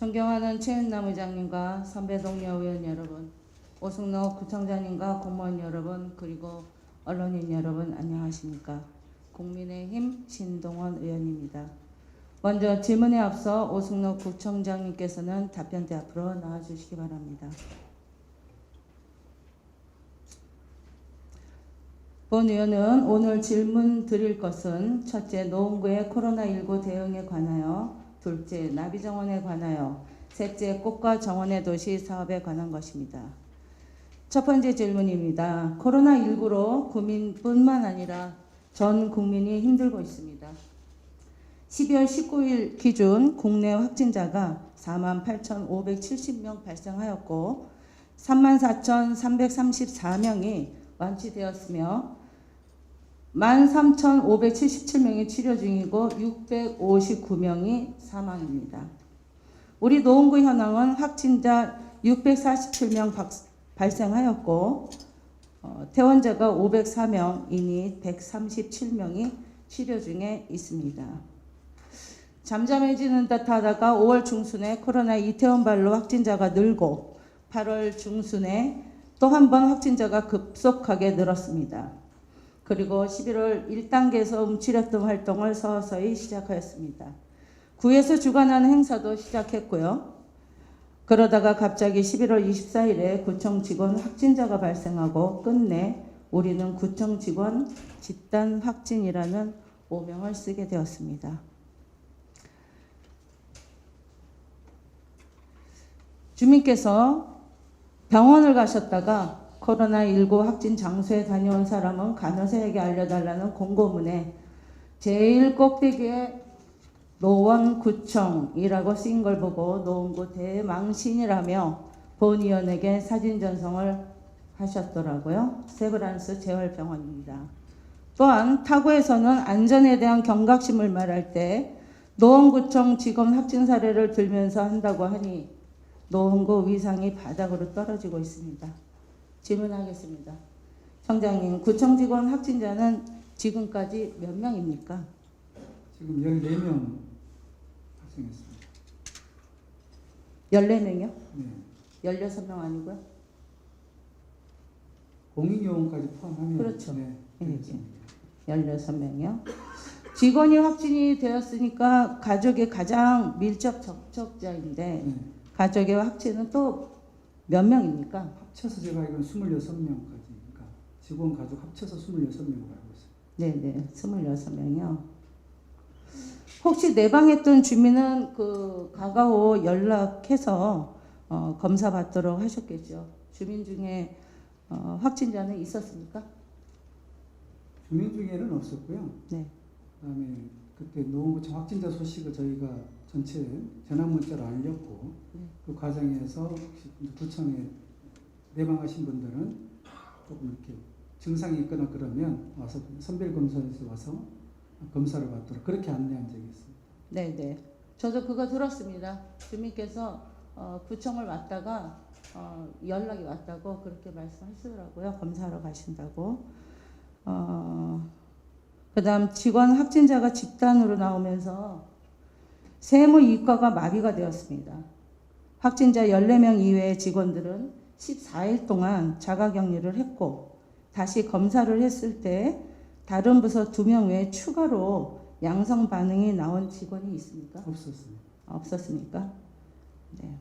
존경하는 최은남 의장님과 선배 동료 의원 여러분, 오승록 구청장님과 공무원 여러분, 그리고 언론인 여러분 안녕하십니까. 국민의힘 신동원 의원입니다. 먼저 질문에 앞서 오승록 구청장님께서는 답변대 앞으로 나와주시기 바랍니다. 본 의원은 오늘 질문 드릴 것은 첫째, 노원구의 코로나19 대응에 관하여, 둘째, 나비정원에 관하여, 셋째, 꽃과 정원의 도시 사업에 관한 것입니다. 첫 번째 질문입니다. 코로나19로 구민뿐만 아니라 전 국민이 힘들고 있습니다. 12월 19일 기준 국내 확진자가 48,570명 발생하였고 34,334명이 완치되었으며 13,577명이 치료 중이고 659명이 사망입니다. 우리 노원구 현황은 확진자 647명 발생하였고 퇴원자가 504명이니 137명이 치료 중에 있습니다. 잠잠해지는 듯 하다가 5월 중순에 코로나 이태원발로 확진자가 늘고 8월 중순에 또 한 번 확진자가 급속하게 늘었습니다. 그리고 11월 1단계에서 움츠렸던 활동을 서서히 시작하였습니다. 구에서 주관하는 행사도 시작했고요. 그러다가 갑자기 11월 24일에 구청 직원 확진자가 발생하고 끝내 우리는 구청 직원 집단 확진이라는 오명을 쓰게 되었습니다. 주민께서 병원을 가셨다가 코로나19 확진 장소에 다녀온 사람은 간호사에게 알려달라는 공고문에 제일 꼭대기에 노원구청이라고 쓰인 걸 보고 노원구 대망신이라며 본 의원에게 사진 전송을 하셨더라고요. 세브란스 재활병원입니다. 또한 타구에서는 안전에 대한 경각심을 말할 때 노원구청 직원 확진 사례를 들면서 한다고 하니 노원구 위상이 바닥으로 떨어지고 있습니다. 질문하겠습니다. 청장님, 구청 직원 확진자는 지금까지 몇 명입니까? 지금 14명 발생했습니다. 14명이요? 네. 16명 아니고요? 공익요원까지 포함하면 그렇죠. 네, 네, 16명이요. 직원이 확진이 되었으니까 가족의 가장 밀접 접촉자인데 네. 가족의 확진은 또 몇 명입니까? 합쳐서 제가 알기로는 26명까지, 그러니까 직원 가족 합쳐서 26명으로 알고 있습니다. 네네, 26명이요. 혹시 내방했던 주민은 그 가가오 연락해서 검사 받도록 하셨겠죠? 주민 중에 확진자는 있었습니까? 주민 중에는 없었고요. 네. 그다음에 그때 노원구청 확진자 소식을 저희가 전체 전화 문자로 알렸고 그 과정에서 구청에 내방하신 분들은 조금 이렇게 증상이 있거나 그러면 와서 선별검사에서 와서 검사를 받도록 그렇게 안내한 적이 있습니다. 네네. 저도 그거 들었습니다. 주민께서 구청을 왔다가 연락이 왔다고 그렇게 말씀하시더라고요. 검사하러 가신다고. 그 다음 직원 확진자가 집단으로 나오면서 세무이과가 마비가 되었습니다. 확진자 14명 이외의 직원들은 14일 동안 자가격리를 했고 다시 검사를 했을 때 다른 부서 2명 외에 추가로 양성 반응이 나온 직원이 있습니까? 없었습니다. 없었습니까? 네.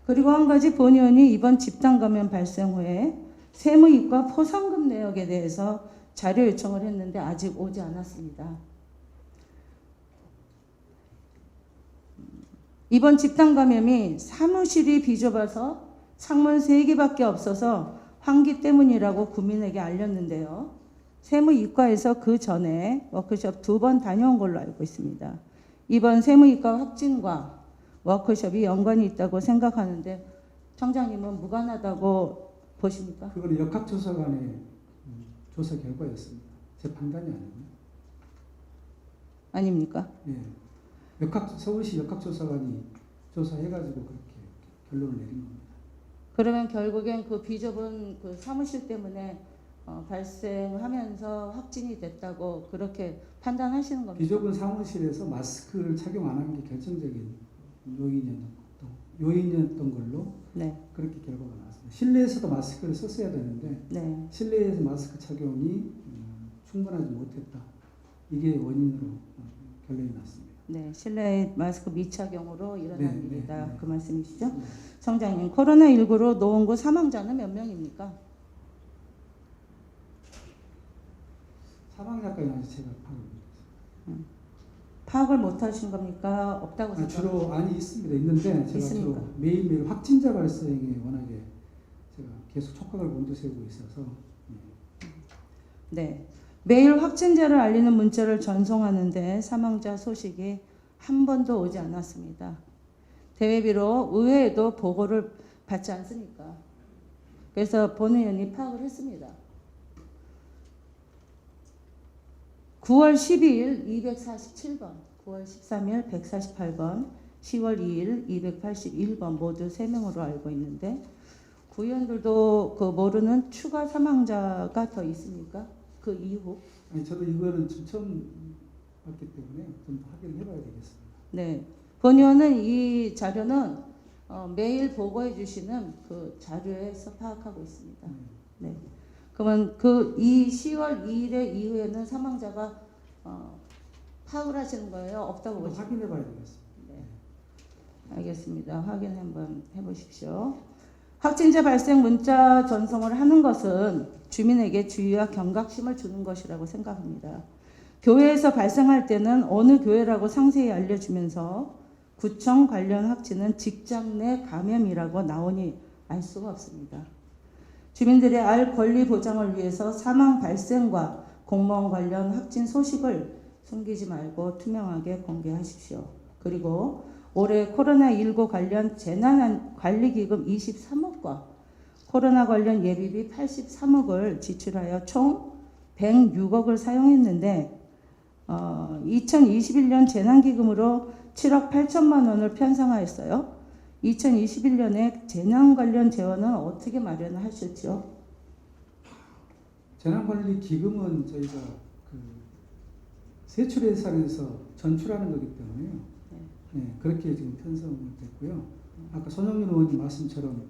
그리고 한 가지 본 의원이 이번 집단 감염 발생 후에 세무이과 포상금 내역에 대해서 자료 요청을 했는데 아직 오지 않았습니다. 이번 집단 감염이 사무실이 비좁아서 창문 3개밖에 없어서 환기 때문이라고 구민에게 알렸는데요. 세무이과에서 그 전에 워크숍 2번 다녀온 걸로 알고 있습니다. 이번 세무이과 확진과 워크숍이 연관이 있다고 생각하는데 청장님은 무관하다고 보십니까? 그건 역학조사관의 조사 결과였습니다. 제 판단이 아닙니다. 아닙니까? 예. 서울시 역학조사관이 조사해가지고 그렇게 결론을 내린 겁니다. 그러면 결국엔 그 비좁은 그 사무실 때문에 발생하면서 확진이 됐다고 그렇게 판단하시는 겁니까? 비좁은 사무실에서 마스크를 착용 안 한 게 결정적인 요인이었던 걸로 네. 그렇게 결과가 나왔습니다. 실내에서도 마스크를 썼어야 되는데 네. 실내에서 마스크 착용이 충분하지 못했다. 이게 원인으로 결론이 났습니다. 네, 실내 마스크 미착용으로 일어난 네, 일이다. 네. 그 말씀이시죠? 네. 청장님, 코로나19로 노원구 사망자는 몇 명입니까? 사망자까지는 아직 제가 파악을 못했어요. 파악을 못 하신 겁니까? 없다고 생각합니까? 주로 있습니다. 있는데 제가 있습니까? 주로 매일매일 확진자 발생에 워낙에 제가 계속 촉각을 곤두세우고 있어서 네. 매일 확진자를 알리는 문자를 전송하는데 사망자 소식이 한 번도 오지 않았습니다. 대외비로 의회에도 보고를 받지 않습니까? 그래서 본 의원이 파악을 했습니다. 9월 12일 247번, 9월 13일 148번, 10월 2일 281번 모두 3명으로 알고 있는데 구의원들도 그 모르는 추가 사망자가 더 있습니까? 그 이후? 아니 저도 이거는 좀 처음 봤기 때문에 좀 더 확인을 해봐야 되겠습니다. 네. 본 의원은 이 자료는 매일 보고해 주시는 그 자료에서 파악하고 있습니다. 네. 그러면 이 10월 2일에 이후에는 사망자가 파악을 하시는 거예요? 없다고 한번 보시죠? 확인해봐야 되겠습니다. 네. 알겠습니다. 확인 한번 해보십시오. 확진자 발생 문자 전송을 하는 것은 주민에게 주의와 경각심을 주는 것이라고 생각합니다. 교회에서 발생할 때는 어느 교회라고 상세히 알려주면서 구청 관련 확진은 직장 내 감염이라고 나오니 알 수가 없습니다. 주민들의 알 권리 보장을 위해서 사망 발생과 공무원 관련 확진 소식을 숨기지 말고 투명하게 공개하십시오. 그리고 올해 코로나19 관련 재난관리기금 23억과 코로나 관련 예비비 83억을 지출하여 총 106억을 사용했는데 2021년 재난기금으로 7억 8천만 원을 편성하였어요. 2021년에 재난 관련 재원은 어떻게 마련하셨죠? 재난관리 기금은 저희가 그 세출예산에서 전출하는 거기 때문에요. 네, 그렇게 지금 편성이 됐고요. 아까 손영민 의원님 말씀처럼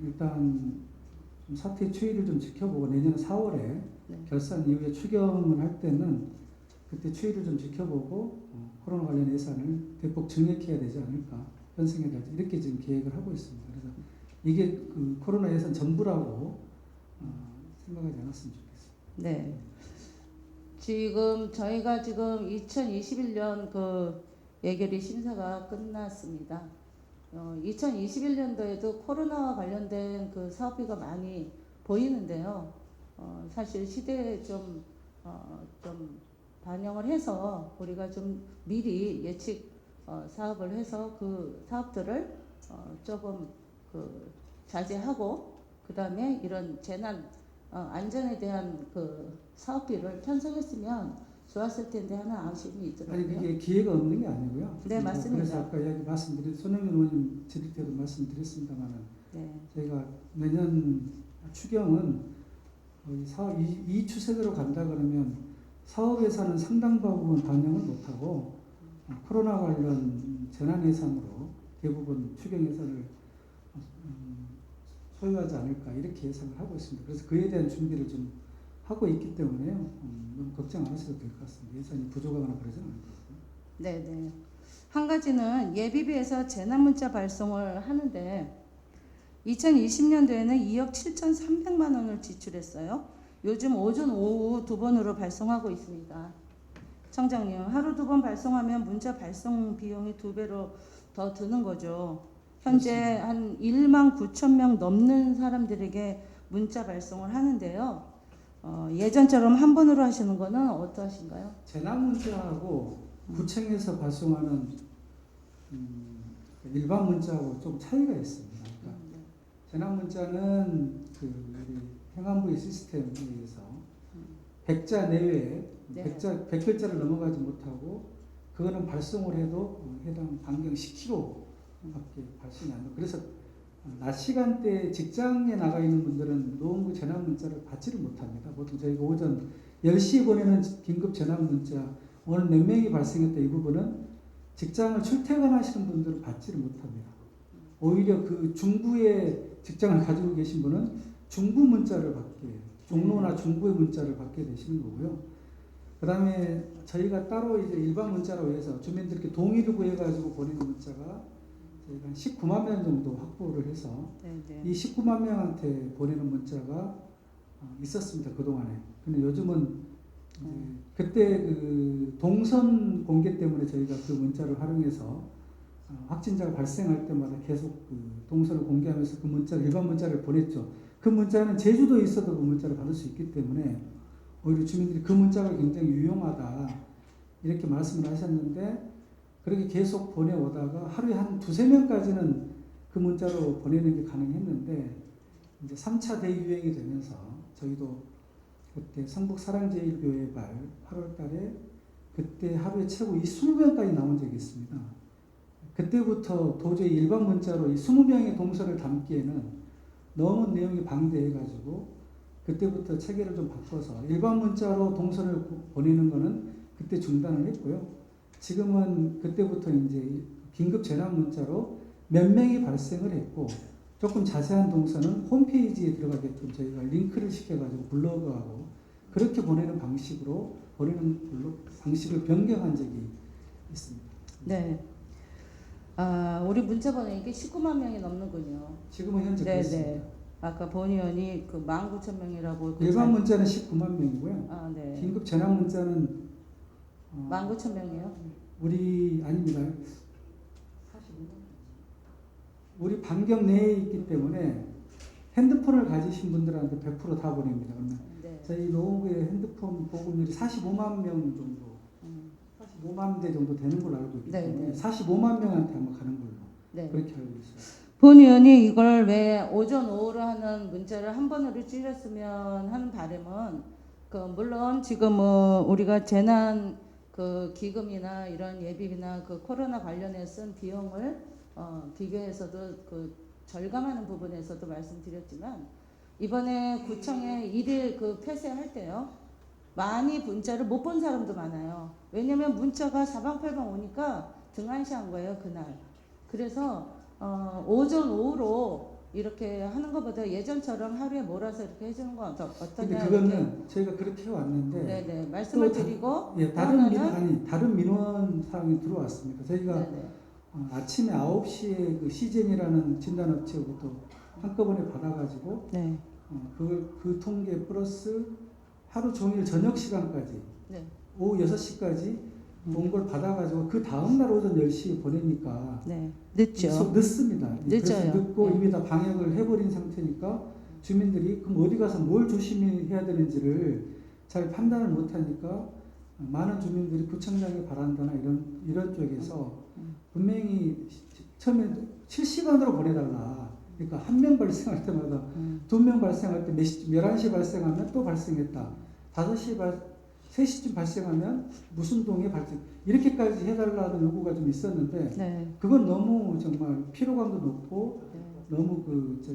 일단 좀 사태 추이를 좀 지켜보고 내년 4월에 네. 결산 이후에 추경을 할 때는 그때 추이를 좀 지켜보고 코로나 관련 예산을 대폭 증액해야 되지 않을까, 편성해야 되지 이렇게 지금 계획을 하고 있습니다. 그래서 이게 그 코로나 예산 전부라고 생각하지 않았으면 좋겠습니다. 네. 저희가 지금 2021년 그 예결위 심사가 끝났습니다. 2021년도에도 코로나와 관련된 그 사업비가 많이 보이는데요. 사실 시대에 좀 반영을 해서 우리가 좀 미리 예측 사업을 해서 그 사업들을 조금 그 자제하고 그 다음에 이런 재난 안전에 대한 그 사업비를 편성했으면 좋았을 텐데 하는 아쉬움이 있더라고요. 아니 그게 기회가 없는 게 아니고요. 네, 맞습니다. 그래서 아까 이야기 손영민 의원님 드릴 때도 말씀드렸습니다만은 네. 저희가 내년 추경은 사업 이 추세대로 간다 그러면 사업 예산은 상당 부분 반영을 못하고 코로나 관련 재난 예산으로 대부분 추경 예산을 소유하지 않을까 이렇게 예상을 하고 있습니다. 그래서 그에 대한 준비를 좀 하고 있기 때문에요. 너무 걱정 안 하셔도 될 것 같습니다. 예산이 부족하거나 그러지는 않을 것 같고요. 네네. 한 가지는 예비비에서 재난문자 발송을 하는데 2020년도에는 2억 7,300만 원을 지출했어요. 요즘 오전 오후 2번으로 발송하고 있습니다. 청장님, 하루 2번 발송하면 문자 발송 비용이 2배로 더 드는 거죠. 현재 한 1만 9천 명 넘는 사람들에게 문자 발송을 하는데요. 예전처럼 한 번으로 하시는 거는 어떠하신가요? 재난 문자하고 구청에서 발송하는 일반 문자하고 좀 차이가 있습니다. 그러니까 재난 문자는 그 우리 행안부의 시스템에 의해서 100자 내외에 네. 100글자를 넘어가지 못하고 그거는 발송을 해도 해당 반경 10km 밖에 발송이 안 돼요. 그래서 낮 시간대에 직장에 나가 있는 분들은 노원구 재난 문자를 받지를 못합니다. 보통 저희가 오전 10시에 보내는 긴급 재난 문자 오늘 몇 명이 발생했다 이 부분은 직장을 출퇴근하시는 분들은 받지를 못합니다. 오히려 그 중부에 직장을 가지고 계신 분은 중부 문자를 받게, 종로나 중부의 문자를 받게 되시는 거고요. 그 다음에 저희가 따로 이제 일반 문자로 해서 주민들께 동의를 구해가지고 보내는 문자가 저희가 한 19만 명 정도 확보를 해서 이 19만 명한테 보내는 문자가 있었습니다. 그동안에. 근데 요즘은 그때 그 동선 공개 때문에 저희가 그 문자를 활용해서 확진자가 발생할 때마다 계속 그 동선을 공개하면서 그 문자, 일반 문자를 보냈죠. 그 문자는 제주도에 있어도 그 문자를 받을 수 있기 때문에 오히려 주민들이 그 문자가 굉장히 유용하다 이렇게 말씀을 하셨는데 그렇게 계속 보내오다가 하루에 한 두세 명까지는 그 문자로 보내는 게 가능했는데 이제 3차 대유행이 되면서 저희도 그때 성북사랑제일교회발 8월 달에 그때 하루에 최고 이 20명까지 나온 적이 있습니다. 그때부터 도저히 일반 문자로 이 20명의 동선을 담기에는 너무 내용이 방대해가지고 그때부터 체계를 좀 바꿔서 일반 문자로 동선을 보내는 거는 그때 중단을 했고요. 지금은 그때부터 이제 긴급 재난 문자로 몇 명이 발생을 했고 조금 자세한 동선은 홈페이지에 들어가게끔 저희가 링크를 시켜가지고 블로그하고 그렇게 보내는 방식으로 방식을 변경한 적이 있습니다. 네. 우리 문자 보내기 19만 명이 넘는군요. 지금은 현재 그렇습니다. 아까 본 의원이 그 19,000명이라고. 일반 문자는 19만 명이고요. 네. 긴급 재난 문자는 19,000명이요? 우리 아닙니다. 우리 반경 내에 있기 때문에 핸드폰을 가지신 분들한테 100% 다 보냅니다. 그러면 저희 노원구의 핸드폰 보급률이 45만 명 정도, 45만 대 정도 되는 걸로 알고 있기 때문에 45만 명한테 아마 가는 걸로 그렇게 알고 있어요. 본 의원이 이걸 왜 오전 오후로 하는 문자를 한 번으로 줄였으면 하는 바람은 물론 지금 우리가 재난 그 기금이나 이런 예비비나 그 코로나 관련해 쓴 비용을 비교해서도 그 절감하는 부분에서도 말씀드렸지만 이번에 구청에 일일 그 폐쇄할 때요 많이 문자를 못 본 사람도 많아요. 왜냐면 문자가 사방팔방 오니까 등한시한 거예요 그날. 그래서 오전 오후로 이렇게 하는 것보다 예전처럼 하루에 몰아서 이렇게 해주는 건 어떠냐. 그거는 저희가 그렇게 해왔는데 말씀을 드리고 다른 민원 사항이 들어왔습니다. 저희가 아침에 9시에 그 시젠이라는 진단업체부터 한꺼번에 받아가지고 그 통계 플러스 하루 종일 저녁 시간까지 오후 6시까지 온 걸 받아가지고 그 다음날 오전 10시에 보내니까 늦죠. 늦습니다. 늦어요. 늦고 이미 다 방역을 해버린 상태니까 주민들이 그럼 어디 가서 뭘 조심해야 되는지를 잘 판단을 못하니까 많은 주민들이 구청장의 바란다나 이런 쪽에서 분명히 처음에 실시간으로 보내달라. 그러니까 한 명 발생할 때마다 2명 발생할 때 11시 발생하면 또 발생했다. 3시쯤 발생하면 무슨 동에 발생 이렇게까지 해달라는 요구가 좀 있었는데 그건 너무 정말 피로감도 높고 너무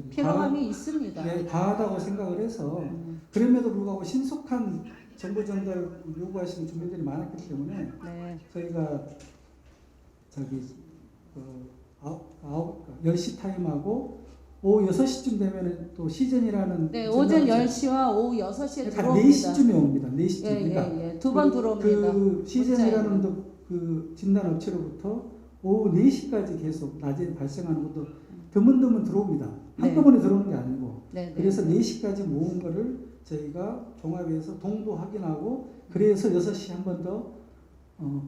피로감이 있습니다. 과하다고 생각을 해서 그럼에도 불구하고 신속한 정보 전달 요구하시는 주민들이 많았기 때문에 저희가 10시 타임하고 오후 6시쯤 되면 또 시즌이라는 오전 10시와 오후 6시에 들어옵니다. 4시쯤에 옵니다. 4시쯤. 그러니까 두 번 들어옵니다. 그 시즌이라는 그 진단업체로부터 오후 4시까지 계속 낮에 발생하는 것도 드문드문 들어옵니다. 한꺼번에 들어오는 게 아니고. 그래서 4시까지 모은 거를 저희가 종합해서 동도 확인하고 그래서 6시 한 번 더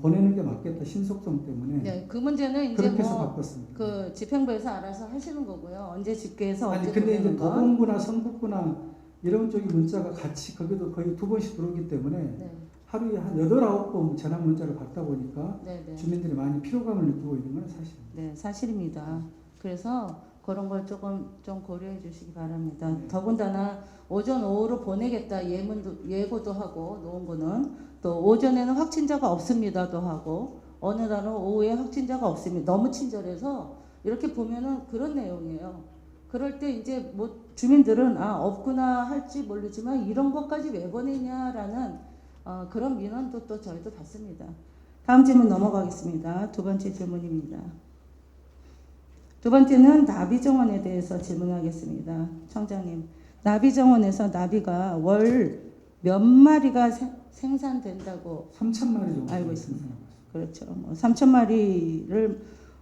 보내는 게 맞겠다. 신속성 때문에. 그 문제는 이제 그렇게 해서 바꿨습니다. 그 집행부에서 알아서 하시는 거고요. 언제 집계해서 언제 근데 이제 보내는 거. 도봉구나 성북구나 이런 쪽이 문자가 같이 거기도 거의 2번씩 들어오기 때문에 하루에 한 8, 9번 재난 문자를 받다 보니까 주민들이 많이 피로감을 느끼고 있는 건 사실입니다. 사실입니다. 그래서 그런 걸 조금 좀 고려해 주시기 바랍니다. 더군다나 오전 오후로 보내겠다 예고도 하고 노원구는 또 오전에는 확진자가 없습니다도 하고 어느 날은 오후에 확진자가 없습니다. 너무 친절해서 이렇게 보면은 그런 내용이에요. 그럴 때 이제 주민들은 없구나 할지 모르지만 이런 것까지 왜 보내냐라는 그런 민원도 또 저희도 받습니다. 다음 질문 넘어가겠습니다. 두 번째 질문입니다. 두 번째는 나비 정원에 대해서 질문하겠습니다. 청장님, 나비 정원에서 나비가 월 몇 마리가 생산된다고 3,000마리 정도 알고 있습니다. 그렇죠. 뭐 3,000마리를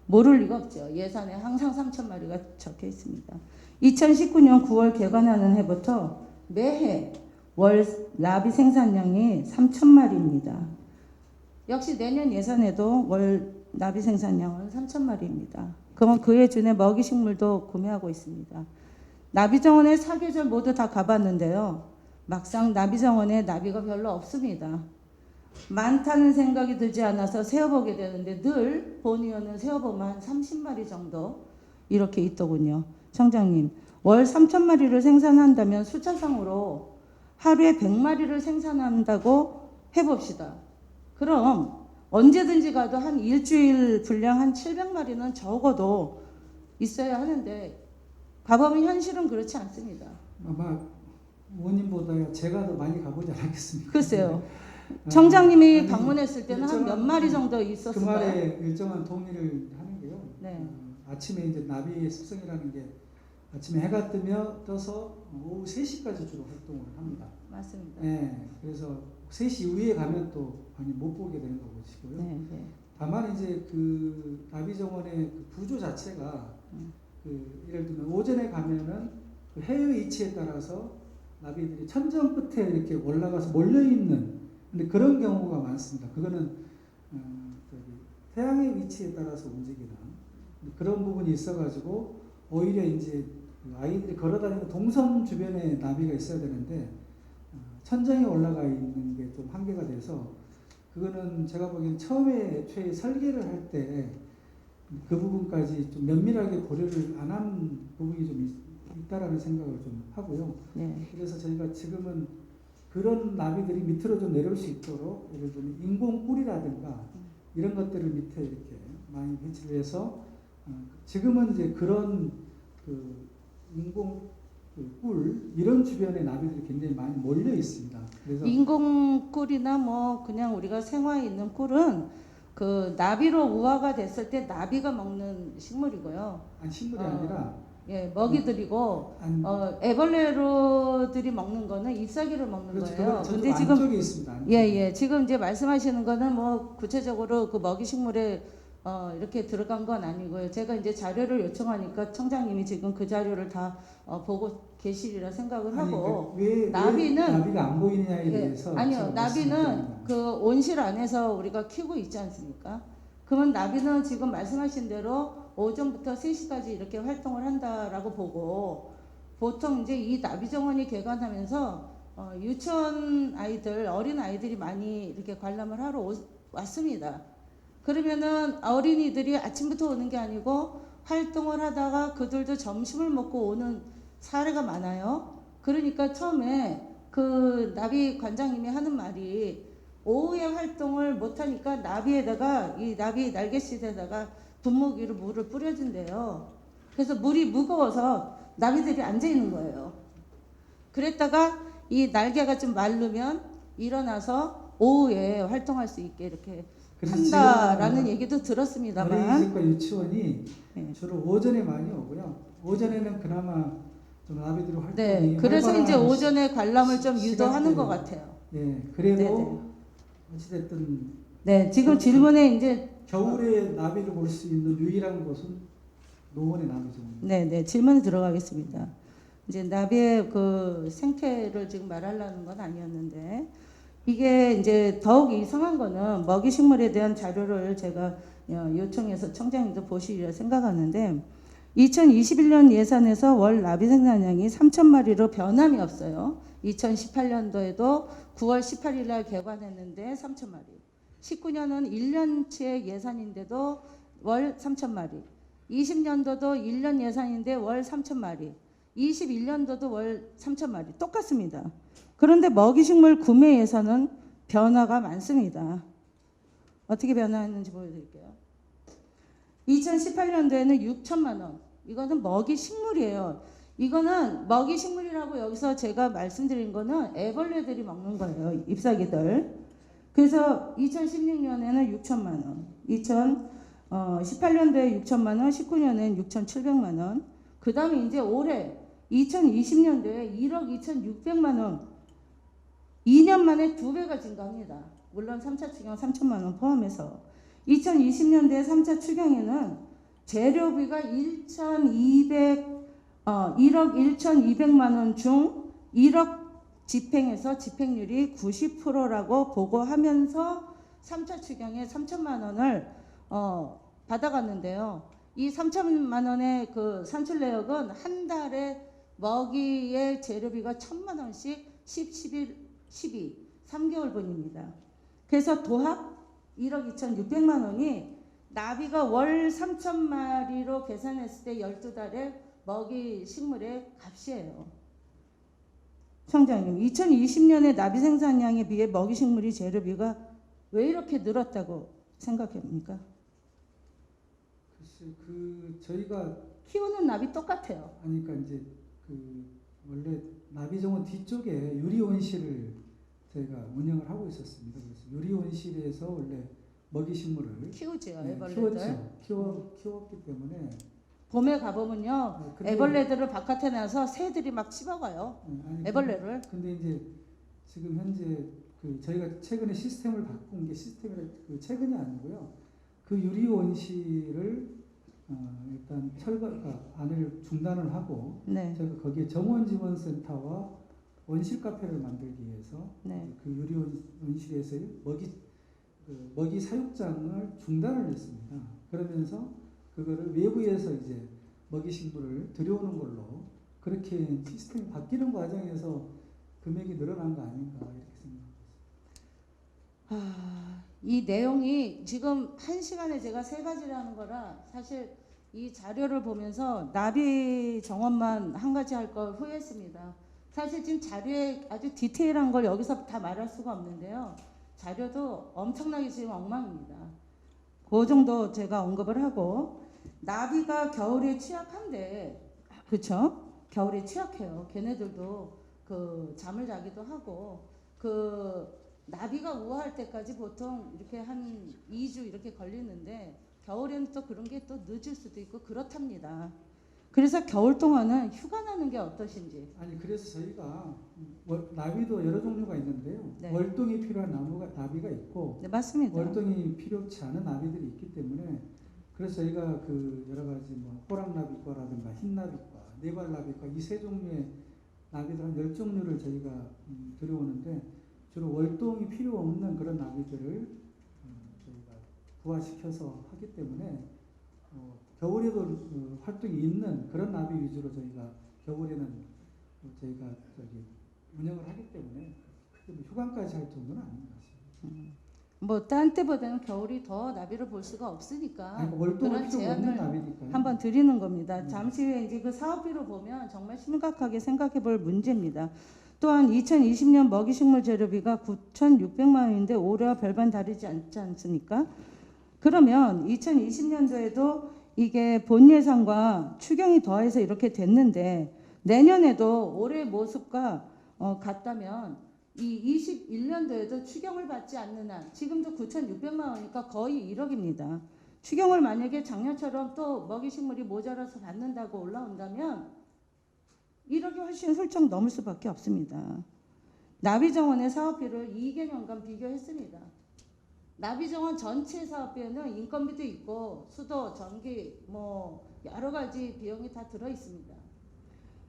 모를 리가 없죠. 예산에 항상 3,000마리가 적혀 있습니다. 2019년 9월 개관하는 해부터 매해 월 나비 생산량이 3,000마리입니다. 역시 내년 예산에도 월 나비 생산량은 3,000마리입니다. 그러면 그에 준해 먹이 식물도 구매하고 있습니다. 나비 정원에 사계절 모두 다 가봤는데요. 막상 나비 정원에 나비가 별로 없습니다. 많다는 생각이 들지 않아서 세어보게 되는데 늘 본의원은 세어보면 한 30마리 정도 이렇게 있더군요. 청장님, 월 3,000마리를 생산한다면 숫자상으로 하루에 100마리를 생산한다고 해봅시다. 그럼 언제든지 가도 한 일주일 분량 한 700마리는 적어도 있어야 하는데 가보면 현실은 그렇지 않습니다. 아마 의원님보다 제가 더 많이 가보지 않았겠습니까? 글쎄요. 청장님이 아니, 방문했을 때는 한 몇 마리 정도 있었을까요? 주말에 일정한 동의를 하는 게요. 네. 아침에 이제 나비의 습성이라는 게 아침에 해가 떠서 오후 3시까지 주로 활동을 합니다. 맞습니다. 네, 그래서 3시 이후에 가면 또 많이 못 보게 되는 거고요. 네, 네. 다만 이제 그 나비 정원의 그 구조 자체가 그 예를 들면 오전에 가면은 그 해의 위치에 따라서 나비들이 천정 끝에 이렇게 올라가서 몰려 있는 근데 그런 경우가 많습니다. 그거는 태양의 위치에 따라서 움직이는 그런 부분이 있어가지고 오히려 이제 아이들이 걸어다니는 동선 주변에 나비가 있어야 되는데 천정에 올라가 있는 게 좀 한계가 돼서 그거는 제가 보기엔 처음에 애초에 설계를 할 때 그 부분까지 좀 면밀하게 고려를 안 한 부분이 좀 있다라는 생각을 좀 하고요. 네. 그래서 저희가 지금은 그런 나비들이 밑으로 좀 내려올 수 있도록 예를 들면 인공 꿀이라든가 이런 것들을 밑에 이렇게 많이 배치를 해서 지금은 이제 그런 그 인공 꿀 이런 주변에 나비들이 굉장히 많이 몰려 있습니다. 그래서 인공 꿀이나 뭐 그냥 우리가 생화에 있는 꿀은 그 나비로 우화가 됐을 때 나비가 먹는 식물이고요. 아니 식물이 아니라 예, 먹이들이고 애벌레로들이 먹는 거는 잎사귀를 먹는 그렇죠. 거예요. 근데 근데 지금 안쪽에 있습니다. 안쪽에. 예, 지금 이제 말씀하시는 거는 뭐 구체적으로 그 먹이 식물에 이렇게 들어간 건 아니고요. 제가 이제 자료를 요청하니까 청장님이 지금 그 자료를 다 보고 계시리라 생각을 하고 왜 나비가 안 보이느냐에 대해서 아니요, 나비는 그 온실 안에서 우리가 키우고 있지 않습니까? 그러면 나비는 지금 말씀하신 대로 오전부터 3시까지 이렇게 활동을 한다라고 보고 보통 이제 이 나비 정원이 개관하면서 유치원 아이들, 어린 아이들이 많이 이렇게 관람을 하러 왔습니다. 그러면은 어린이들이 아침부터 오는 게 아니고 활동을 하다가 그들도 점심을 먹고 오는 사례가 많아요. 그러니까 처음에 그 나비 관장님이 하는 말이 오후에 활동을 못하니까 나비에다가 이 나비 날갯짓에다가 분무기로 물을 뿌려준대요. 그래서 물이 무거워서 나비들이 앉아 있는 거예요. 그랬다가 이 날개가 좀 마르면 일어나서 오후에 활동할 수 있게 이렇게 한다라는 얘기도 들었습니다만 어린이집과 유치원이 네. 주로 오전에 많이 오고요. 오전에는 그나마 좀 나비들 활동이 네, 그래서 이제 오전에 관람을 좀 유도하는 것 같아요. 네, 그래도 네네. 어찌됐든 네, 지금 질문에 이제 겨울에 나비를 볼 수 있는 유일한 곳은 노원의 나비정원. 네, 질문에 들어가겠습니다. 이제 나비의 그 생태를 지금 말하려는 건 아니었는데 이게 이제 더욱 이상한 거는 먹이 식물에 대한 자료를 제가 요청해서 청장님도 보시리라 생각하는데 2021년 예산에서 월 나비 생산량이 3,000마리로 변함이 없어요. 2018년도에도 9월 18일 날 개관했는데 3,000마리. 19년은 1년치의 예산인데도 월 3,000마리. 20년도도 1년 예산인데 월 3,000마리. 21년도도 월 3,000마리. 똑같습니다. 그런데 먹이식물 구매 예산은 변화가 많습니다. 어떻게 변화했는지 보여드릴게요. 2018년도에는 6천만 원. 이거는 먹이식물이에요. 이거는 먹이식물이라고 여기서 제가 말씀드린 거는 애벌레들이 먹는 거예요. 잎사귀들. 그래서 2016년에는 6천만 원, 2018년도에 6천만 원, 19년에는 6,700만 원, 그 다음에 이제 올해 2020년도에 1억 2,600만 원, 2년 만에 2배가 증가합니다. 물론 3차 추경 3천만 원 포함해서 2020년도에 3차 추경에는 재료비가 1억 1,200만 원 중 1억 집행해서 집행률이 90%라고 보고하면서 3차 추경에 3천만 원을 받아갔는데요. 이 3천만 원의 그 산출 내역은 한 달에 먹이의 재료비가 1,000만 원씩 12, 3개월분입니다. 그래서 도합 1억 2,600만 원이 나비가 월 3,000마리로 계산했을 때 12달에 먹이 식물의 값이에요. 청장님, 2020년에 나비 생산량에 비해 먹이 식물이 재료비가 왜 이렇게 늘었다고 생각합니까? 글쎄, 저희가 키우는 나비 똑같아요. 아니 그러니까 이제 원래 나비정원 뒤쪽에 유리온실을 저희가 운영을 하고 있었습니다. 그래서 유리온실에서 원래 먹이 식물을 키우죠, 네, 애벌레들. 키웠기 때문에 봄에 가보면요, 근데- 애벌레들을 바깥에 나서 새들이 막 씹어가요. 아니, 애벌레를. 근데 이제 지금 현재 저희가 최근에 시스템을 바꾼 게 최근이 아니고요. 그 유리온실을 일단 안을 중단을 하고 네, 저희가 거기에 정원지원센터와 원실 카페를 만들기 위해서 네. 그 유리온실에서의 먹이 사육장을 중단을 했습니다. 그러면서 그거를 외부에서 이제 먹이 식물을 들여오는 걸로 그렇게 시스템이 바뀌는 과정에서 금액이 늘어난 거 아닌가 이렇게 생각합니다. 이 내용이 지금 한 시간에 제가 3가지를 하는 거라 사실 이 자료를 보면서 나비 정원만 한 가지 할 걸 후회했습니다. 사실 지금 자료에 아주 디테일한 걸 여기서 다 말할 수가 없는데요. 자료도 엄청나게 지금 엉망입니다. 그 정도 제가 언급을 하고, 나비가 겨울에 취약한데, 그쵸? 겨울에 취약해요. 걔네들도 그 잠을 자기도 하고, 나비가 우아할 때까지 보통 이렇게 한 2주 이렇게 걸리는데, 겨울에는 또 그런 게 또 늦을 수도 있고 그렇답니다. 그래서 겨울 동안은 휴가 나는 게 어떠신지. 아니 그래서 저희가 나비도 여러 종류가 있는데요. 네. 월동이 필요한 나비가 있고 네, 맞습니다. 월동이 필요치 않은 나비들이 있기 때문에 그래서 저희가 여러 가지 호랑나비과라든가 흰나비과, 네발나비과 이 세 종류의 나비들 한 10종류를 저희가 들여오는데 주로 월동이 필요 없는 그런 나비들을 저희가 부화시켜서 하기 때문에 겨울에도 활동이 있는 그런 나비 위주로 저희가 겨울에는 저희가 운영을 하기 때문에 휴관까지 할 정도는 아닌 것 같습니다. 뭐 딴 때보다는 겨울이 더 나비를 볼 수가 없으니까 아니, 월동을 그런 필요 없는 제안을 나비니까요. 한번 드리는 겁니다. 잠시 후에 이제 그 사업비로 보면 정말 심각하게 생각해 볼 문제입니다. 또한 2020년 먹이식물 재료비가 9,600만 원인데 올해와 별반 다르지 않지 않습니까? 그러면 2020년도에도 이게 본 예산과 추경이 더해서 이렇게 됐는데 내년에도 올해 모습과 같다면 이 21년도에도 추경을 받지 않는 한 지금도 9,600만 원이니까 거의 1억입니다. 추경을 만약에 작년처럼 또 먹이식물이 모자라서 받는다고 올라온다면 1억이 훨씬 훌쩍 넘을 수밖에 없습니다. 나비정원의 사업비를 2개년간 비교했습니다. 나비정원 전체 사업비에는 인건비도 있고 수도, 전기, 여러 가지 비용이 다 들어 있습니다.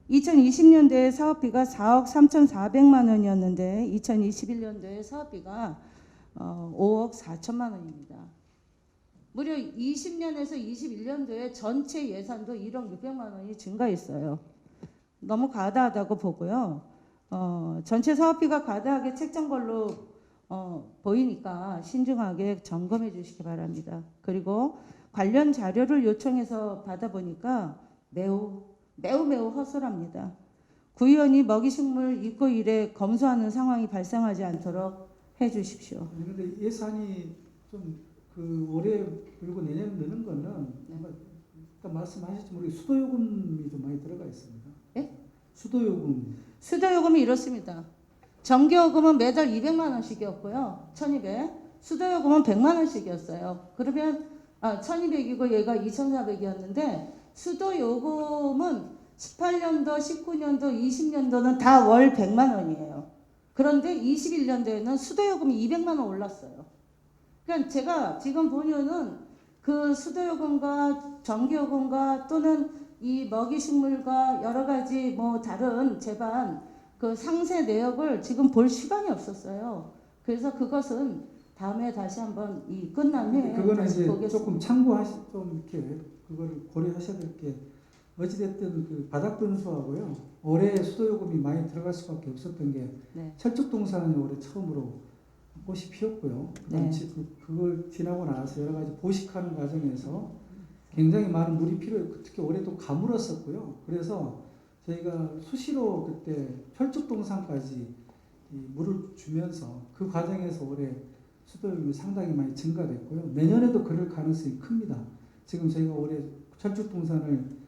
2020년도에 사업비가 4억 3,400만 원이었는데 2021년도에 사업비가 5억 4천만 원입니다. 무려 20년에서 21년도에 전체 예산도 1억 600만 원이 증가했어요. 너무 과다하다고 보고요. 전체 사업비가 과다하게 책정 걸로 보이니까 신중하게 점검해 주시기 바랍니다. 그리고 관련 자료를 요청해서 받아보니까 매우 허술합니다. 구의원이 먹이식물 입고 일에 검소하는 상황이 발생하지 않도록 해 주십시오. 그런데 예산이 좀 올해 그리고 내년 드는 거는 아까 말씀하셨지만 우리 수도요금이 좀 많이 들어가 있습니다. 예? 수도요금. 수도요금이 이렇습니다. 전기요금은 매달 200만 원씩이었고요. 1200. 수도요금은 100만 원씩이었어요. 그러면 1200이고 얘가 2400이었는데 수도요금은 18년도, 19년도, 20년도는 다 월 100만 원이에요. 그런데 21년도에는 수도요금이 200만 원 올랐어요. 그러니까 제가 지금 보면은 그 수도요금과 전기요금과 또는 이 먹이식물과 여러 가지 뭐 다른 제반 그 상세 내역을 지금 볼 시간이 없었어요. 그래서 그것은 다음에 다시 한번 이 끝난 후에 그거는 다시 이제 보겠습니다. 조금 좀 이렇게 그걸 고려하셔야 될 게 어찌됐든 그 바닥 분수하고요. 올해 수도요금이 많이 들어갈 수밖에 없었던 게 네. 철쭉동산이 올해 처음으로 꽃이 피었고요. 네. 그걸 지나고 나서 여러 가지 보식하는 과정에서 굉장히 많은 물이 필요했고 특히 올해도 가물었었고요. 그래서 저희가 수시로 그때 철쭉동산까지 이 물을 주면서 그 과정에서 올해 수도요금이 상당히 많이 증가됐고요. 내년에도 그럴 가능성이 큽니다. 지금 저희가 올해 철쭉동산을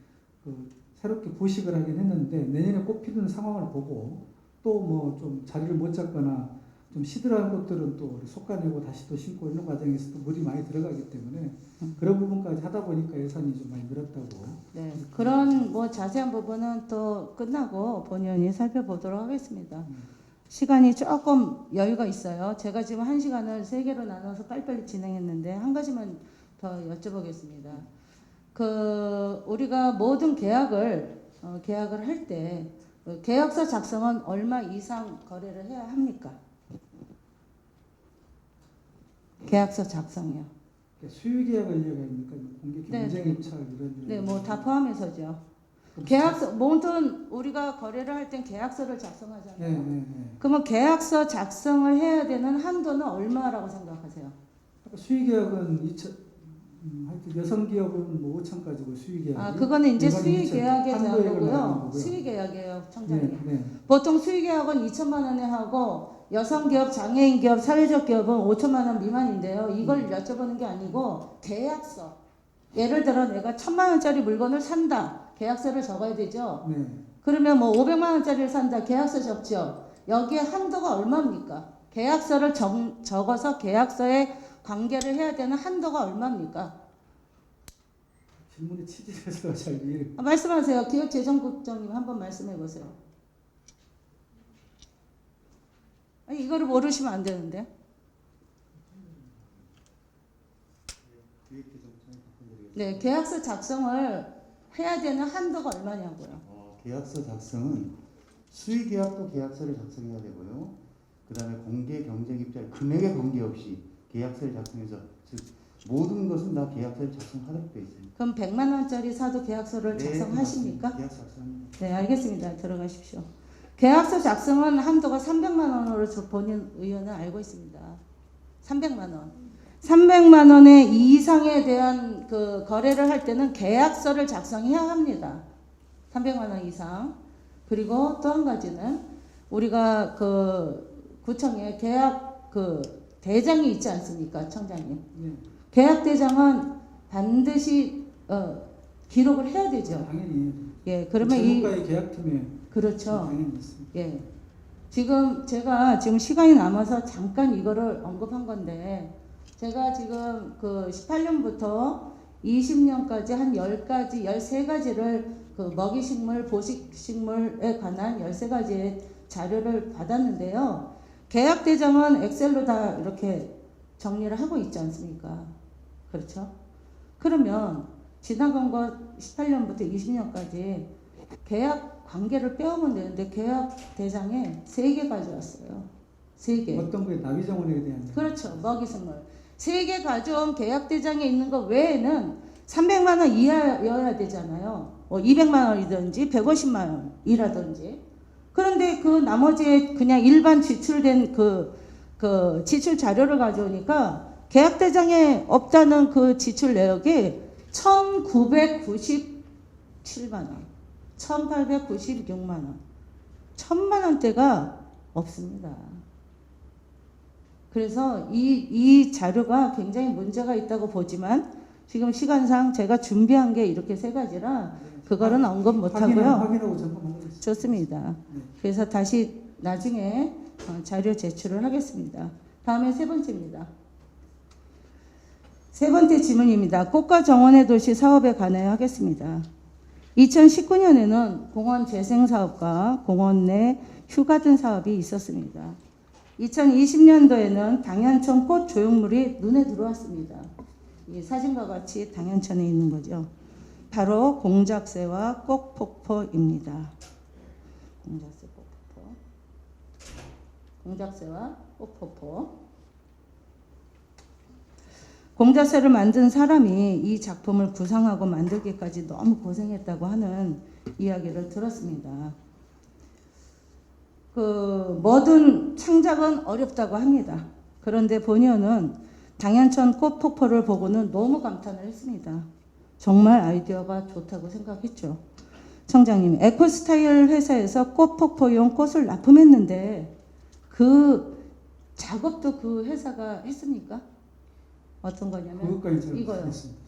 새롭게 보식을 하긴 했는데 내년에 꽃 피는 상황을 보고 또 뭐 좀 자리를 못 잡거나 좀 시들한 것들은 또 솎아내고 다시 또 심고 이런 과정에서 또 물이 많이 들어가기 때문에 그런 부분까지 하다 보니까 예산이 좀 많이 늘었다고. 네, 그런 뭐 자세한 부분은 또 끝나고 본연이 살펴보도록 하겠습니다. 시간이 조금 여유가 있어요. 제가 지금 1시간을 3개로 나눠서 빨리빨리 진행했는데 한 가지만 더 여쭤보겠습니다. 우리가 모든 계약을 할 때 계약서 작성은 얼마 이상 거래를 해야 합니까? 계약서 작성이요. 수유계약을 이야기합니까? 공개 네, 경쟁 입찰 이런. 네, 뭐 다 포함해서죠. 계약서 모든 우리가 거래를 할 땐 계약서를 작성하잖아요. 네. 그러면 계약서 작성을 해야 되는 한도는 얼마라고 생각하세요? 수의계약은 하여튼 여성기업은 뭐 5천까지고 수의계약. 그거는 이제 일반 수의계약에 대한 한도액을 말하는 거고요. 거고요. 수의계약이에요, 청장님. 네. 보통 수의계약은 2천만 원에 하고 여성기업, 장애인기업, 사회적 기업은 5천만 원 미만인데요. 이걸 여쭤보는 게 아니고 계약서. 예를 들어 내가 1,000만 원짜리 물건을 산다. 계약서를 적어야 되죠. 네. 그러면 뭐 500만 원짜리를 산다. 계약서 적죠. 여기에 한도가 얼마입니까? 계약서를 적어서 계약서에 관계를 해야 되는 한도가 얼마입니까? 질문의 취지에서 잘 이해. 말씀하세요. 기획재정국장님 한번 말씀해 보세요. 아니, 이거를 모르시면 안 되는데. 네, 계약서 작성을 해야 되는 한도가 얼마냐고요. 계약서 작성은 수의계약도 계약서를 작성해야 되고요. 그 다음에 공개 경쟁 입찰 금액에 관계없이 계약서를 작성해서 즉 모든 것은 다 계약서를 작성하도록 되어 있습니다. 그럼 100만 원짜리 사도 계약서를 작성하십니까? 계약서 작성합니다. 네, 알겠습니다. 들어가십시오. 계약서 작성은 한도가 300만 원으로 본인 의원은 알고 있습니다. 300만 원. 300만 원의 이상에 대한 그 거래를 할 때는 계약서를 작성해야 합니다. 300만 원 이상. 그리고 또 한 가지는 우리가 그 구청에 계약 그 대장이 있지 않습니까, 청장님? 네. 계약 대장은 반드시 기록을 해야 되죠. 당연히. 예, 그러면 이 전문가의 계약팀에 그렇죠. 당연히 있습니다. 예. 제가 지금 시간이 남아서 잠깐 이거를 언급한 건데 제가 지금 그 18년부터 20년까지 한 10가지, 13가지를 그 먹이식물, 보식식물에 관한 13가지의 자료를 받았는데요. 계약대장은 엑셀로 다 이렇게 정리를 하고 있지 않습니까? 그렇죠? 그러면 지나간 거 18년부터 20년까지 계약 관계를 빼오면 되는데 계약대장에 3개 가져왔어요. 3개. 어떤 거에 나비정원에 대한. 그렇죠. 먹이식물. 3개 가져온 계약대장에 있는 것 외에는 300만 원 이하여야 되잖아요. 200만 원이든지 150만 원이라든지. 그런데 그 나머지 그냥 일반 지출된 그 지출 자료를 가져오니까 계약대장에 없다는 그 지출 내역이 1,997만 원, 1,896만 원, 1,000만 원대가 없습니다. 그래서 이 자료가 굉장히 문제가 있다고 보지만 지금 시간상 제가 준비한 게 이렇게 3가지라 그거는 언급 못 하고요. 확인하고 점검하겠습니다. 좋습니다. 네. 그래서 다시 나중에 자료 제출을 하겠습니다. 다음에 세 번째입니다. 세 번째 질문입니다. 꽃과 정원의 도시 사업에 관하여 하겠습니다. 2019년에는 공원 재생 사업과 공원 내 휴가든 사업이 있었습니다. 2020년도에는 당연천 꽃 조형물이 눈에 들어왔습니다. 이 사진과 같이 당연천에 있는 거죠. 바로 공작새와 꽃폭포입니다. 공작새, 꽃폭포. 공작새와 꽃폭포. 공작새를 만든 사람이 이 작품을 구상하고 만들기까지 너무 고생했다고 하는 이야기를 들었습니다. 뭐든 창작은 어렵다고 합니다. 그런데 본의원은 당연천 꽃폭포를 보고는 너무 감탄을 했습니다. 정말 아이디어가 좋다고 생각했죠. 청장님, 에코스타일 회사에서 꽃폭포용 꽃을 납품했는데 그 작업도 그 회사가 했습니까? 어떤 거냐면 그것까지 잘 이거요. 모르겠습니다.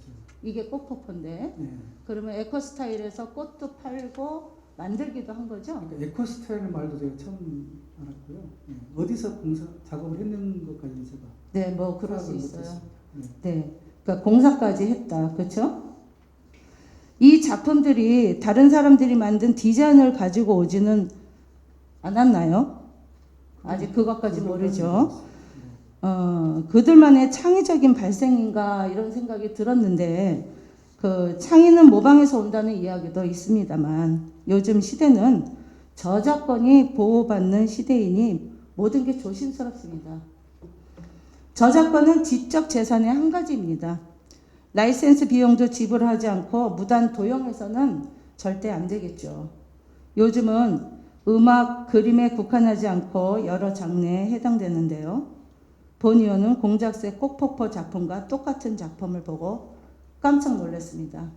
이게 꽃폭포인데 네. 그러면 에코스타일에서 꽃도 팔고 만들기도 한 거죠? 그러니까 에코스타일 말도 제가 처음 알았고요. 네. 어디서 공사 작업을 했는 것까지는 제가 네, 뭐 그럴 수 파악을 있어요. 못했습니다. 네. 네, 그러니까 공사까지 했다, 그렇죠? 이 작품들이 다른 사람들이 만든 디자인을 가지고 오지는 않았나요? 아직 그것까지 모르죠. 그들만의 창의적인 발생인가 이런 생각이 들었는데 그 창의는 모방에서 온다는 이야기도 있습니다만 요즘 시대는 저작권이 보호받는 시대이니 모든 게 조심스럽습니다. 저작권은 지적 재산의 한 가지입니다. 라이센스 비용도 지불하지 않고 무단 도용해서는 절대 안 되겠죠. 요즘은 음악, 그림에 국한하지 않고 여러 장르에 해당되는데요. 본의원은 공작새 꽃폭포 작품과 똑같은 작품을 보고 깜짝 놀랐습니다.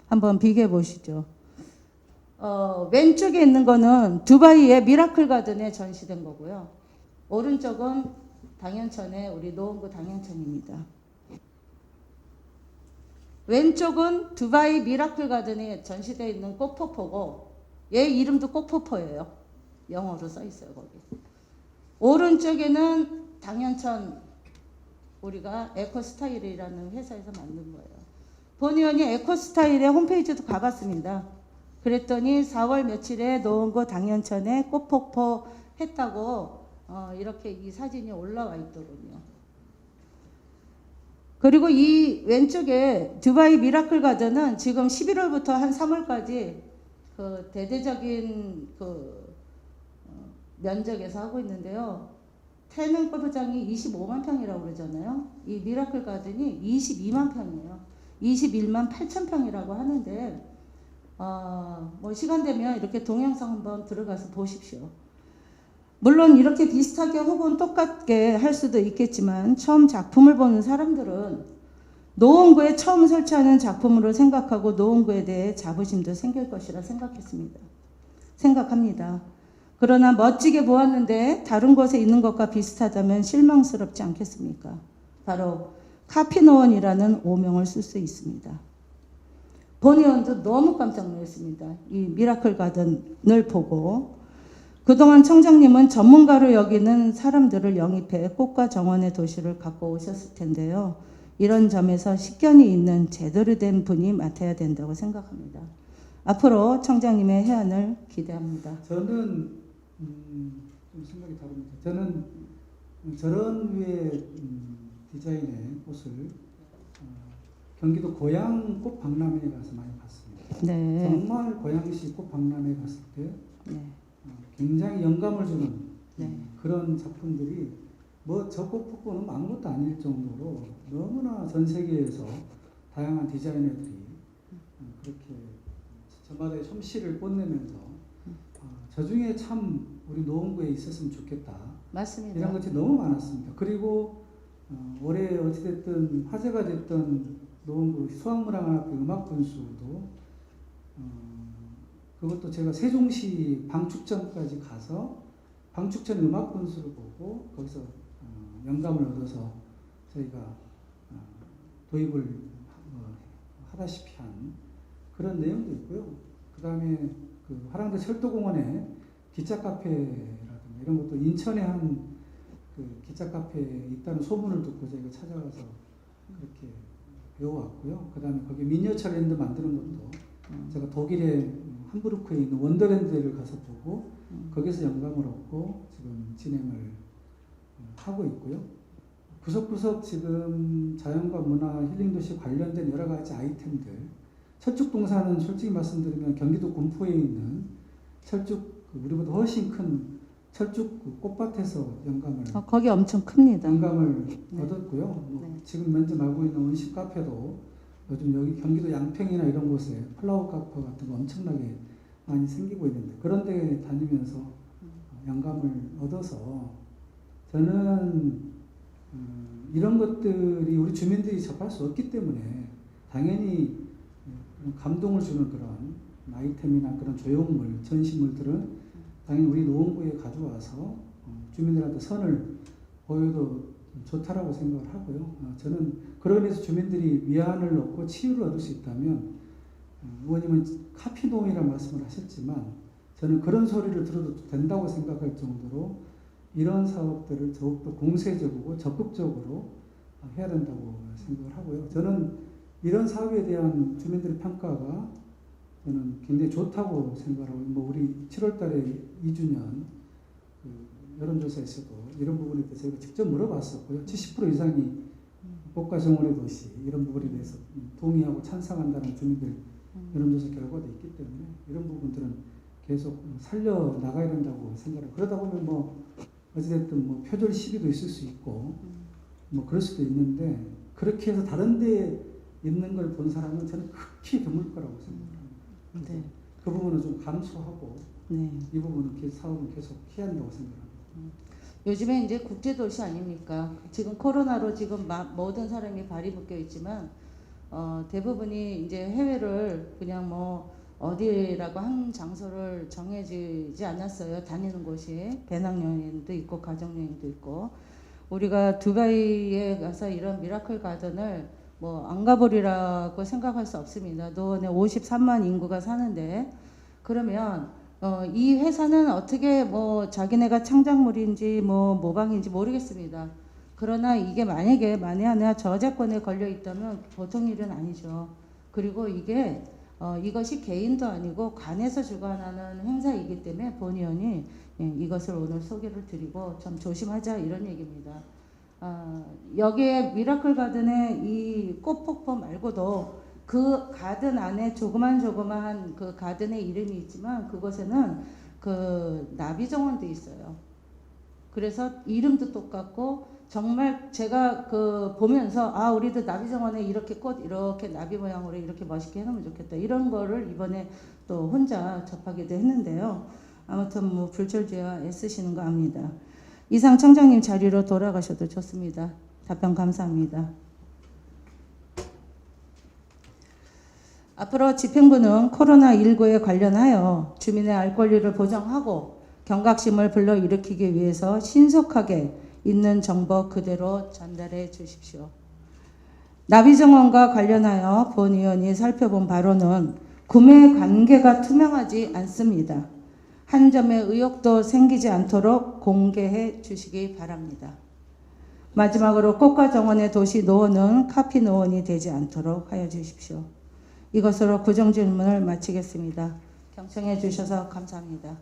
한번 비교해 보시죠. 왼쪽에 있는 거는 두바이의 미라클 가든에 전시된 거고요. 오른쪽은 당연천의 우리 노원구 당연천입니다. 왼쪽은 두바이 미라클 가든에 전시되어 있는 꽃폭포고 얘 이름도 꽃폭포예요. 영어로 써 있어요, 거기. 오른쪽에는 당연천 우리가 에코스타일이라는 회사에서 만든 거예요. 본의원이 에코스타일의 홈페이지도 가봤습니다. 그랬더니 4월 며칠에 노원구 당연천에 꽃폭포 했다고 이렇게 이 사진이 올라와 있더군요. 그리고 이 왼쪽에 두바이 미라클 가든은 지금 11월부터 한 3월까지 그 대대적인 면적에서 하고 있는데요. 태릉 골프장이 25만 평이라고 그러잖아요. 이 미라클 가든이 22만 평이에요. 21만 8천 평이라고 하는데 뭐 시간 되면 이렇게 동영상 한번 들어가서 보십시오. 물론 이렇게 비슷하게 혹은 똑같게 할 수도 있겠지만 처음 작품을 보는 사람들은 노원구에 처음 설치하는 작품으로 생각하고 노원구에 대해 자부심도 생길 것이라 생각합니다. 그러나 멋지게 보았는데 다른 곳에 있는 것과 비슷하다면 실망스럽지 않겠습니까? 바로 카피노원이라는 오명을 쓸 수 있습니다. 본의원도 너무 깜짝 놀랐습니다. 이 미라클 가든을 보고 그동안 청장님은 전문가로 여기는 사람들을 영입해 꽃과 정원의 도시를 갖고 오셨을 텐데요. 이런 점에서 식견이 있는 제대로 된 분이 맡아야 된다고 생각합니다. 앞으로 청장님의 해안을 기대합니다. 저는 좀 생각이 다릅니다. 저는 저런 류의 디자인의 꽃을 경기도 고양 꽃박람회에 가서 많이 봤습니다. 네. 정말 고양시 꽃박람회에 갔을 때 네. 굉장히 영감을 주는 네. 그런 작품들이 뭐 저 꽃폭포는 아무것도 아닐 정도로 너무나 전 세계에서 다양한 디자이너들이 그렇게 저마다의 솜씨를 뽐내면서 저 중에 참 우리 노원구에 있었으면 좋겠다. 맞습니다. 이런 것이 너무 많았습니다. 그리고 올해 어찌됐든 화제가 됐던 노원구 수학문화관학교 음악분수도 그것도 제가 세종시 방축전까지 가서 방축전 음악분수를 보고 거기서 영감을 얻어서 저희가 도입을 하다시피 한 그런 내용도 있고요. 그 다음에 그 화랑대 철도공원에 기차 카페라든가 이런 것도 인천에 한 그 기차 카페에 있다는 소문을 듣고 저희가 찾아가서 그렇게 배워왔고요. 그 다음에 거기 미니어처 랜드 만드는 것도 제가 독일의 함부르크에 있는 원더랜드를 가서 보고 거기서 영감을 얻고 지금 진행을 하고 있고요. 구석구석 지금 자연과 문화, 힐링도시 관련된 여러 가지 아이템들, 철쭉동산은 솔직히 말씀드리면 경기도 군포에 있는 철쭉, 우리보다 훨씬 큰 철쭉 그 꽃밭에서 거기 엄청 큽니다. 영감을 네. 얻었고요. 뭐 네. 지금 현재 말고 있는 온실 카페도 요즘 여기 경기도 양평이나 이런 곳에 플라워 카페 같은 거 엄청나게 많이 생기고 있는데 그런 데 다니면서 영감을 얻어서 저는 이런 것들이 우리 주민들이 접할 수 없기 때문에 당연히 감동을 주는 그런 아이템이나 그런 조형물, 전시물들은 당연히 우리 노원구에 가져와서 주민들한테 선을 보여도 좋다라고 생각을 하고요. 저는 그런 데서 주민들이 위안을 얻고 치유를 얻을 수 있다면 의원님은 카피노이라는 말씀을 하셨지만 저는 그런 소리를 들어도 된다고 생각할 정도로 이런 사업들을 더욱더 공세적이고 적극적으로 해야 된다고 생각을 하고요. 저는 이런 사업에 대한 주민들의 평가가 저는 굉장히 좋다고 생각하고 뭐 우리 7월 달에 2주년 그 여론조사에서도 이런 부분에 대해서 저희가 직접 물어봤었고요. 70% 이상이 국가 정원의 도시 이런 부분에 대해서 동의하고 찬성한다는 주민들 여론조사 결과도 있기 때문에 이런 부분들은 계속 살려 나가야 된다고 생각을. 그러다 보면 뭐 어찌됐든 뭐 표절 시비도 있을 수 있고 뭐 그럴 수도 있는데 그렇게 해서 다른 데 있는 걸 본 사람은 저는 극히 드물 거라고 생각합니다. 네. 그 부분은 좀 감수하고 네. 이 부분은 사업은 계속 해야 한다고 생각합니다. 요즘에 이제 국제도시 아닙니까? 지금 코로나로 지금 모든 사람이 발이 묶여 있지만 대부분이 이제 해외를 그냥 뭐 어디라고 한 장소를 정해지지 않았어요. 다니는 곳이 배낭여행도 있고 가정여행도 있고 우리가 두바이에 가서 이런 미라클 가든을 뭐 안 가보리라고 생각할 수 없습니다. 노원에 53만 인구가 사는데 그러면 이 회사는 어떻게 뭐 자기네가 창작물인지 뭐 모방인지 모르겠습니다. 그러나 이게 만약에 만에 하나 저작권에 걸려 있다면 보통 일은 아니죠. 그리고 이게 이것이 개인도 아니고 관에서 주관하는 행사이기 때문에 본 의원이 이것을 오늘 소개를 드리고 좀 조심하자 이런 얘기입니다. 여기에 미라클 가든의 이 꽃폭포 말고도 그 가든 안에 조그만 그 가든의 이름이 있지만 그곳에는 그 나비정원도 있어요. 그래서 이름도 똑같고 정말 제가 그 보면서 우리도 나비정원에 이렇게 꽃 이렇게 나비 모양으로 이렇게 멋있게 해놓으면 좋겠다 이런 거를 이번에 또 혼자 접하기도 했는데요. 아무튼 뭐 불철주야 애쓰시는 거 압니다. 이상 청장님 자리로 돌아가셔도 좋습니다. 답변 감사합니다. 앞으로 집행부는 코로나19에 관련하여 주민의 알 권리를 보장하고 경각심을 불러일으키기 위해서 신속하게 있는 정보 그대로 전달해 주십시오. 나비정원과 관련하여 본 의원이 살펴본 바로는 구매 관계가 투명하지 않습니다. 한 점의 의혹도 생기지 않도록 공개해 주시기 바랍니다. 마지막으로 꽃과 정원의 도시 노원은 카피 노원이 되지 않도록 하여 주십시오. 이것으로 구정 질문을 마치겠습니다. 경청해 주셔서 감사합니다.